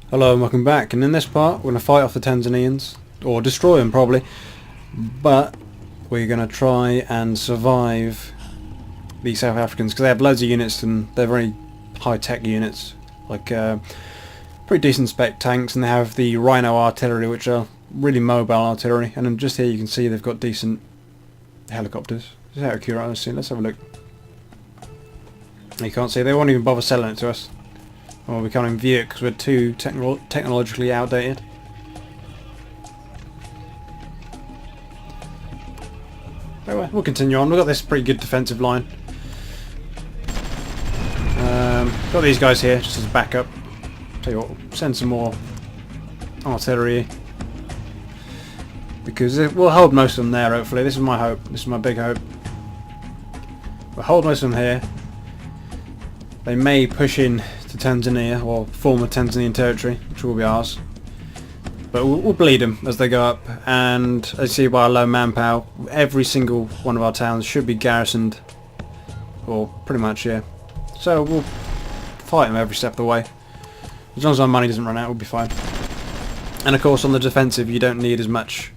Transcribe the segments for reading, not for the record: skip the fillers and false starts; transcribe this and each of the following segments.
Hello and welcome back, and in this part we're going to fight off the Tanzanians, or destroy them probably, but we're going to try and survive the South Africans because they have loads of units and they're very high-tech units, like pretty decent spec tanks, and they have the Rhino artillery, which are really mobile artillery, and then just here you can see they've got decent helicopters. Just out of curiosity, let's have a look. You can't see, they won't even bother selling it to us. Well, we can't even view it because we're too technologically outdated. Anyway, we'll continue on. We've got this pretty good defensive line. Got these guys here just as a backup. Tell you what, we'll send some more artillery because we'll hold most of them there. Hopefully, this is my hope. This is my big hope. We'll hold most of them here. They may push in to Tanzania, or former Tanzanian territory, which will be ours. But we'll bleed them as they go up, and as you see by our low manpower, every single one of our towns should be garrisoned, or pretty much, yeah. So we'll fight them every step of the way. As long as our money doesn't run out, we'll be fine. And of course on the defensive you don't need as much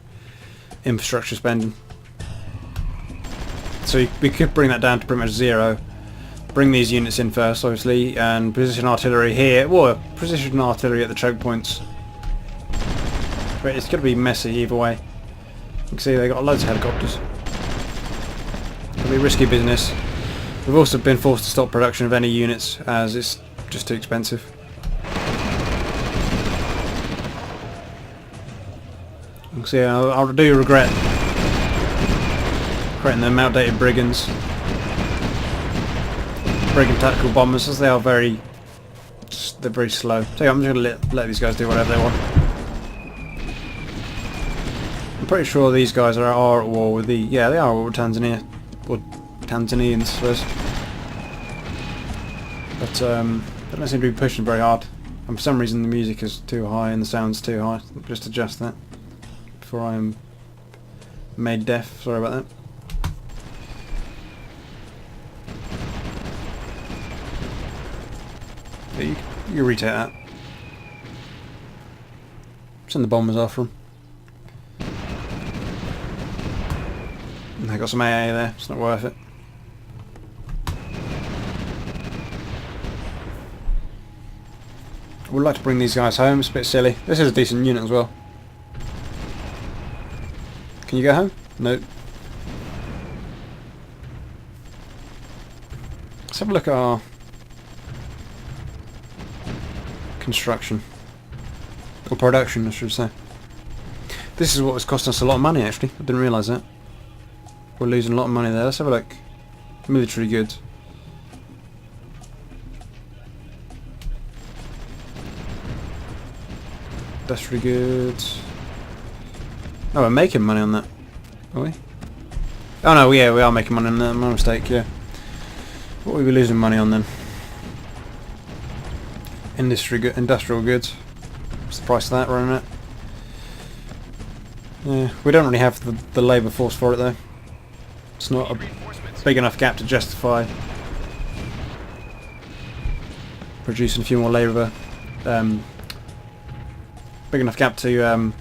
infrastructure spending. So we could bring that down to pretty much zero. Bring these units in first, obviously, and position artillery here. Well, position artillery at the choke points. But it's going to be messy either way. You can see they've got loads of helicopters. It'll be risky business. We've also been forced to stop production of any units as it's just too expensive. You can see I do regret creating them outdated brigands. Brigand tactical bombers, as they are they're very slow. So yeah, I'm just going to let these guys do whatever they want. I'm pretty sure these guys are at war with they are at war with Tanzania, or Tanzanians, I suppose. But they don't seem to be pushing very hard. And for some reason the music is too high and the sound's too high. Just adjust that before I am made deaf. Sorry about that. You retake that. Send the bombers after them. They got some AA there. It's not worth it. I would like to bring these guys home. It's a bit silly. This is a decent unit as well. Can you go home? No. Let's have a look at our construction, or production I should say. This is what was costing us a lot of money actually. I didn't realise that. We're losing a lot of money there. Let's have a look. Military goods. Industrial goods. Oh, we're making money on that. Are we? Oh no, yeah, we are making money on that. My mistake, yeah. What are we losing money on then? Industrial goods. What's the price of that running at? Yeah, we don't really have the labour force for it though. It's not a big enough gap to justify producing a few more labour. Big enough gap to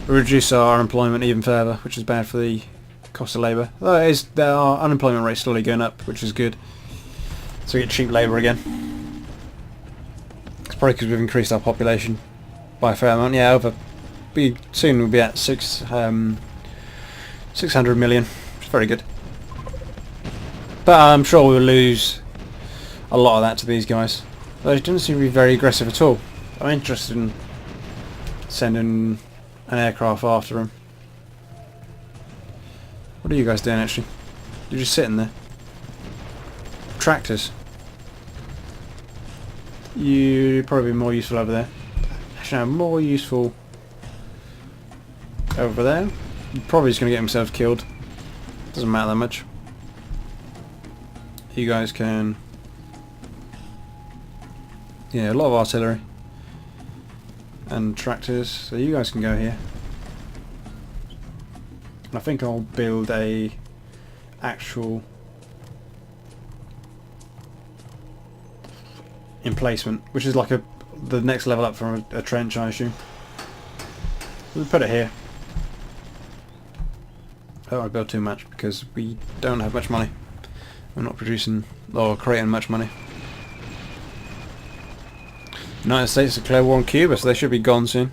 reduce our unemployment even further, which is bad for the cost of labour. Though our unemployment rate's slowly going up, which is good. So we get cheap labour again. Probably because we've increased our population by a fair amount. Yeah, soon we'll be at 600 million. It's very good. But I'm sure we'll lose a lot of that to these guys. They don't seem to be very aggressive at all. I'm interested in sending an aircraft after them. What are you guys doing actually? You're just sitting there. Tractors. You'd probably be more useful over there. Actually, no, more useful over there. You're probably just going to get themselves killed. Doesn't matter that much. You guys can... Yeah, a lot of artillery. And tractors. So you guys can go here. And I think I'll build a actual emplacement, which is like a the next level up from a trench, I assume. We'll put it here. I don't want to build too much because we don't have much money. We're not producing or creating much money. United States declare war on Cuba, so they should be gone soon.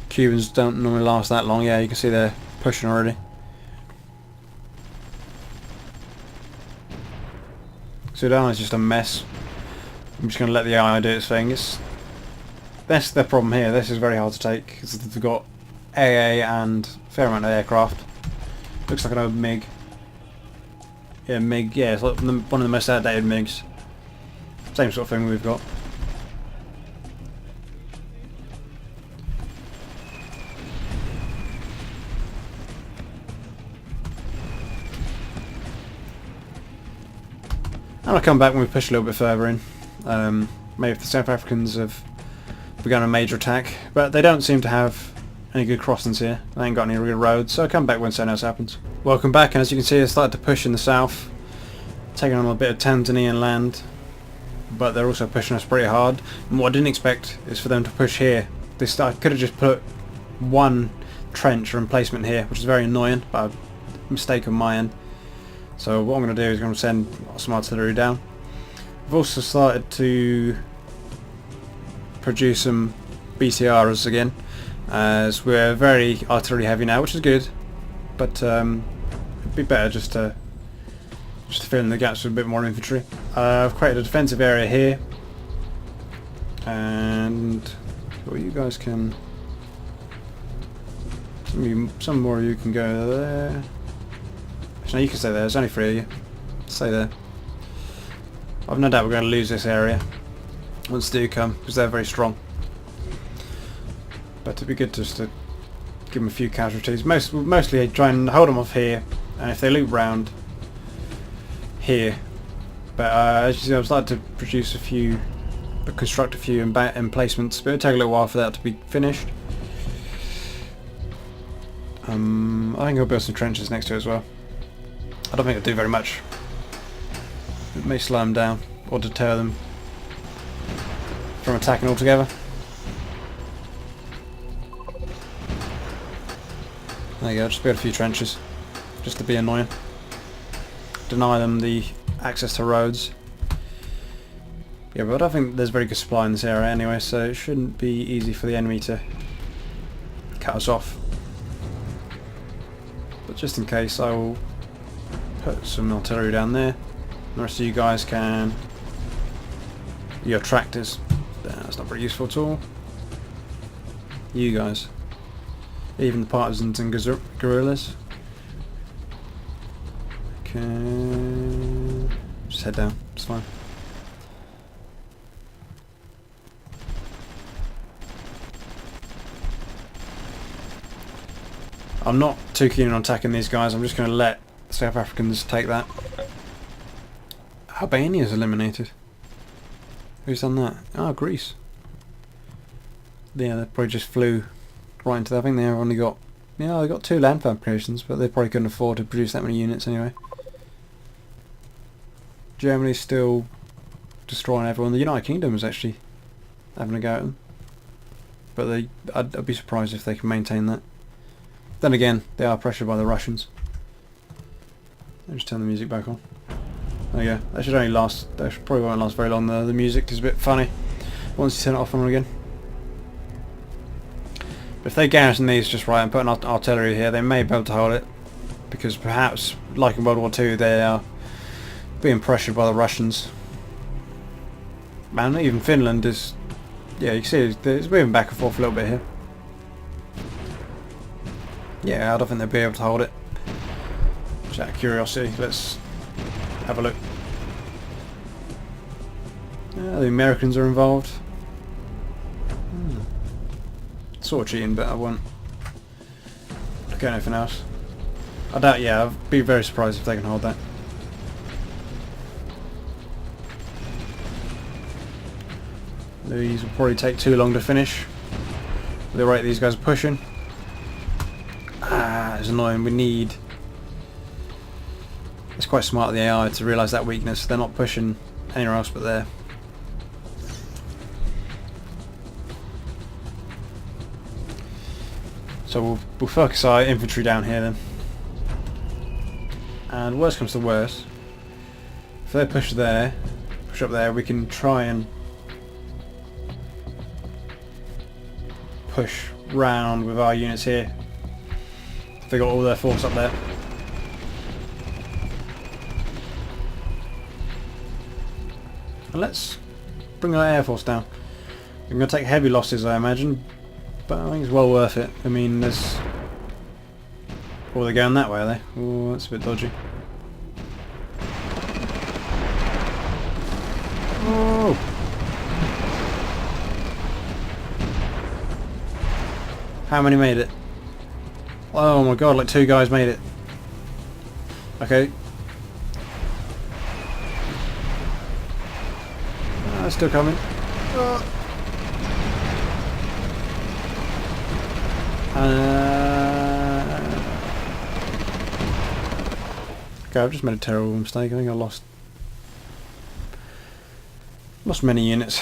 Cubans don't normally last that long. Yeah, you can see they're pushing already. Sudan is just a mess. I'm just going to let the AI do its thing. That's the problem here. This is very hard to take because they've got AA and a fair amount of aircraft. Looks like an old MiG. Yeah, MiG. Yeah, it's like one of the most outdated MiGs. Same sort of thing we've got. And I'll come back when we push a little bit further in. Maybe if the South Africans have begun a major attack, but they don't seem to have any good crossings here. They ain't got any good roads, so I'll come back when something else happens. Welcome back, and as you can see, they started to push in the south, taking on a bit of Tanzanian land, but they're also pushing us pretty hard. And what I didn't expect is for them to push here. I could have just put one trench or emplacement here, which is very annoying, but a mistake on my end. So what I'm going to do is I'm going to send some artillery down. I've also started to produce some BCRs again, as we're very artillery heavy now, which is good, but it'd be better just to fill in the gaps with a bit more infantry. I've created a defensive area here, and well, you guys can, some more of you can go there. Actually, no, you can stay there. There's only 3 of you. Stay there. I've no doubt we're going to lose this area once they do come, because they're very strong. But it'd be good just to give them a few casualties. Mostly try and hold them off here, and if they loop round here. But as you see, I've started to produce a few, construct a few emplacements, but it'll take a little while for that to be finished. I think I'll build some trenches next to it as well. I don't think it'll do very much. It may slow them down or deter them from attacking altogether. There you go, just build a few trenches just to be annoying. Deny them the access to roads. Yeah, but I don't think there's very good supply in this area anyway, so it shouldn't be easy for the enemy to cut us off. But just in case, I will put some artillery down there. The rest of you guys can... your tractors. That's not very useful at all. You guys. Even the partisans and guerrillas. Okay. Just head down. It's fine. I'm not too keen on attacking these guys. I'm just going to let the South Africans take that. Albania's eliminated. Who's done that? Ah, Greece. Yeah, they probably just flew right into that. I think they've only got... yeah, they got 2 land fabrications, but they probably couldn't afford to produce that many units anyway. Germany's still destroying everyone. The United Kingdom is actually having a go at them. But I'd be surprised if they can maintain that. Then again, they are pressured by the Russians. I'll just turn the music back on. There you go. That should only last... that probably won't last very long. The music is a bit funny once you turn it off and on again. But if they garrison these just right and put an artillery here, they may be able to hold it. Because perhaps, like in World War II, they are being pressured by the Russians. Man, even Finland is... yeah, you can see it's moving back and forth a little bit here. Yeah, I don't think they'll be able to hold it. Just out of curiosity, let's have a look. The Americans are involved. Sort of cheating, but I won't look at anything else. I doubt, yeah, I'd be very surprised if they can hold that. These will probably take too long to finish. At the rate these guys are pushing. Ah, it's annoying. We need... it's quite smart of the AI to realise that weakness. They're not pushing anywhere else but there. So we'll focus our infantry down here then. And worst comes to worst, if they push up there, we can try and push round with our units here. If they got all their force up there. And let's bring our air force down. We're going to take heavy losses, I imagine, but I think it's well worth it. I mean, there's... Oh, they're going that way, are they? Oh, that's a bit dodgy. Oh! How many made it? Oh my god, like 2 guys made it. Okay. They're still coming. Okay, I've just made a terrible mistake. I think I lost many units.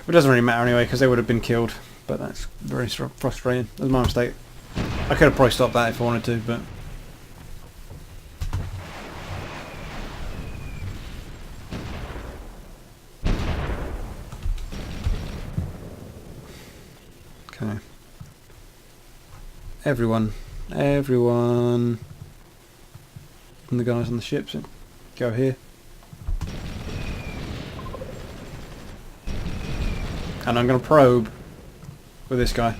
But it doesn't really matter anyway, because they would have been killed. But that's very frustrating. That was my mistake. I could have probably stopped that if I wanted to, but... Okay. Everyone. And the guys on the ships, go here. And I'm going to probe with this guy.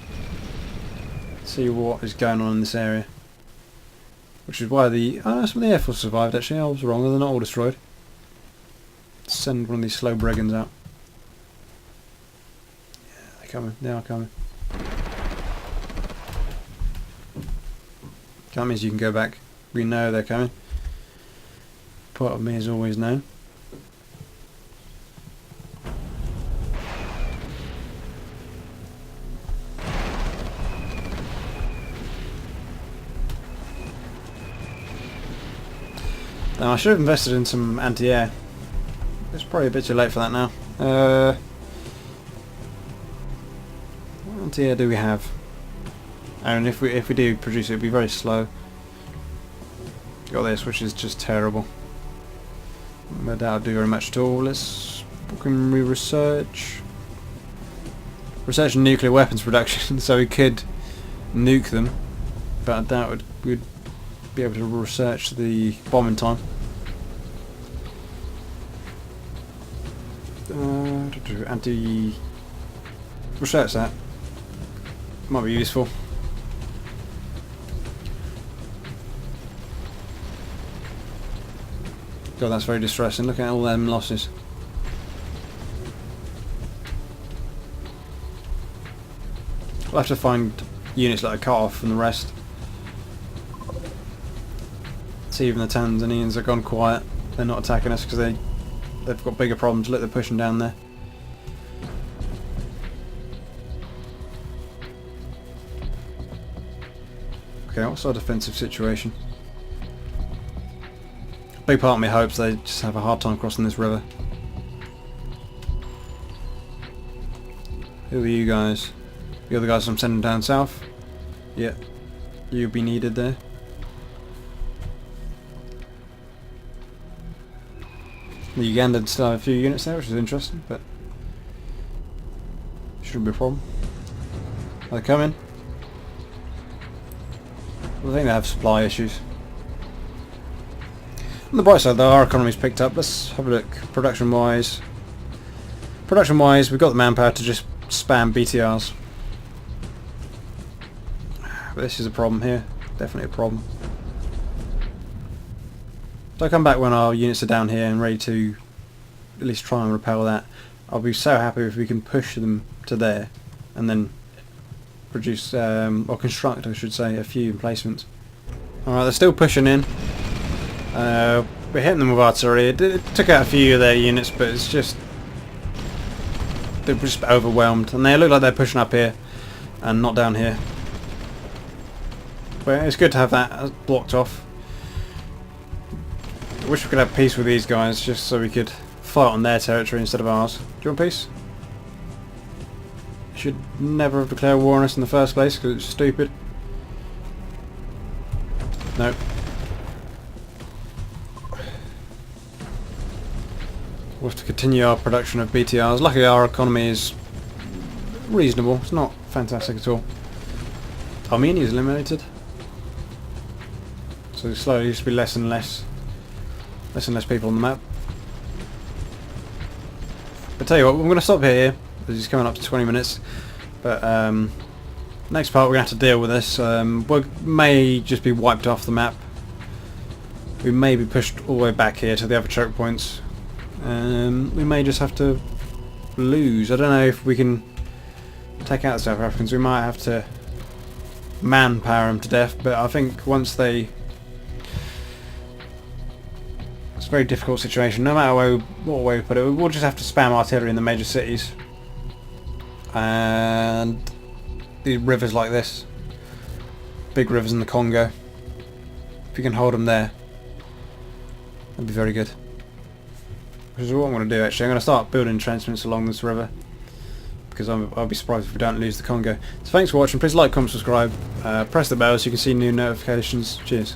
See what is going on in this area. Which is why the... Oh, some of the Air Force survived actually. I was wrong, they're not all destroyed. Let's send one of these slow brigands out. Yeah, they're coming. They are coming. That means you can go back. We know they're coming. Part of me has always known. Now I should have invested in some anti-air. It's probably a bit too late for that now. What anti-air do we have? And if we do produce it, it'll be very slow. Got this, which is just terrible. I doubt it'll do very much at all. What can we research? Research nuclear weapons production, so we could nuke them, but I doubt we'd be able to research the bombing time. Research that. Might be useful. God, that's very distressing. Look at all them losses. We'll have to find units that are cut off from the rest. See, even the Tanzanians have gone quiet. They're not attacking us because they've got bigger problems. Look, they're pushing down there. Okay, what's our defensive situation? Big part of me hopes they just have a hard time crossing this river. Who are you guys? You're the guys I'm sending down south? Yeah. You'll be needed there. The Ugandans still have a few units there, which is interesting, but shouldn't be a problem. Are they coming? Well, I think they have supply issues. On the bright side though, our economy's picked up. Let's have a look. Production wise, we've got the manpower to just spam BTRs. But this is a problem here. Definitely a problem. So I'll come back when our units are down here and ready to at least try and repel that. I'll be so happy if we can push them to there and then produce, or construct I should say, a few emplacements. Alright, they're still pushing in. We're hitting them with artillery. It took out a few of their units, but it's just... they're just overwhelmed. And they look like they're pushing up here and not down here. But it's good to have that blocked off. I wish we could have peace with these guys, just so we could fight on their territory instead of ours. Do you want peace? Should never have declared war on us in the first place, because it's stupid. Nope. We'll have to continue our production of BTRs. Luckily our economy is reasonable. It's not fantastic at all. Armenia is eliminated. So slowly used to be less and less people on the map. But tell you what, I'm going to stop here because it's coming up to 20 minutes. But next part we're going to have to deal with this. We may just be wiped off the map. We may be pushed all the way back here to the other choke points. We may just have to lose. I don't know if we can take out the South Africans. We might have to manpower them to death, but I think once they... It's a very difficult situation. No matter what way we put it, we'll just have to spam artillery in the major cities. And the rivers like this. Big rivers in the Congo. If you can hold them there, that'd be very good. Which is what I'm going to do actually. I'm going to start building entrenchments along this river. Because I'll be surprised if we don't lose the Congo. So thanks for watching. Please like, comment, subscribe. Press the bell so you can see new notifications. Cheers.